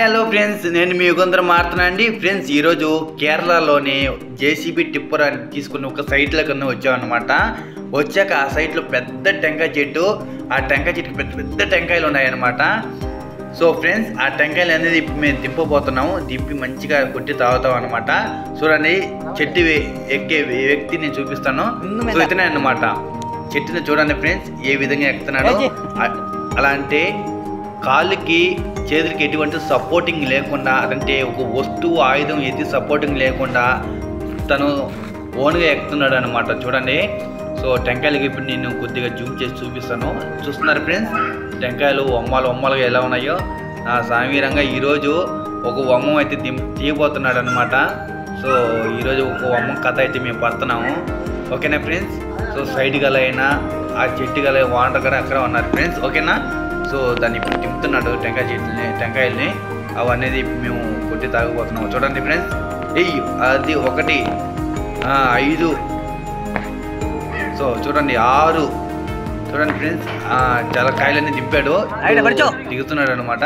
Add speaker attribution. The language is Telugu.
Speaker 1: హలో ఫ్రెండ్స్, నేను మీ యుగంధర్ మాట్లాడుతున్నానండి. ఫ్రెండ్స్, ఈరోజు కేరళలోని జేసీబీ టిప్పర్ అని తీసుకుని ఒక సైట్లో కింద వచ్చామన్నమాట. వచ్చాక ఆ సైట్లో పెద్ద టెంకాయ చెట్టు, ఆ టెంకాయ చెట్టుకి పెద్ద పెద్ద టెంకాయలు ఉన్నాయన్నమాట. సో ఫ్రెండ్స్, ఆ టెంకాయలు అనేది మేము దింపబోతున్నాము. దింపి మంచిగా కొట్టి తాగుతాం అనమాట. చూడండి, చెట్టు ఎక్కే వ్యక్తి నేను చూపిస్తాను. సో ఇతనే అన్నమాట. చెట్టుని చూడండి ఫ్రెండ్స్, ఏ విధంగా ఎక్కుతున్నాడో. అలా అంటే కాళ్ళకి చేతులకి ఎటువంటి సపోర్టింగ్ లేకుండా, అదంటే ఒక వస్తువు ఆయుధం ఏది సపోర్టింగ్ లేకుండా తను ఓన్గా ఎక్కుతున్నాడు అనమాట. చూడండి. సో టెంకాయలకి ఇప్పుడు నేను కొద్దిగా జూమ్ చేసి చూపిస్తాను. చూస్తున్నారు ఫ్రెండ్స్, టెంకాయలు ఒమ్మలుగా ఎలా ఉన్నాయో. నా సామీరంగా ఈరోజు ఒక వమ్మం అయితే తీయబోతున్నాడు అనమాట. సో ఈరోజు ఒక వమ్మం కథ అయితే మేము పడుతున్నాము. ఓకేనా ఫ్రెండ్స్? సో సైడ్ గల అయినా ఆ చెట్టు గల వాటర్ కూడా అక్కడ ఉన్నారు ఫ్రెండ్స్. ఓకేనా? సో దాన్ని ఇప్పుడు తింపుతున్నాడు టెంకాయల్ని. అవనేది మేము కొట్టి తాగబోతున్నాము. చూడండి ఫ్రెండ్స్, అది 1 5, సో చూడండి 6. చూడండి ఫ్రెండ్స్, చాలా కాయలన్నీ దింపాడు, దిగుతున్నాడు అనమాట.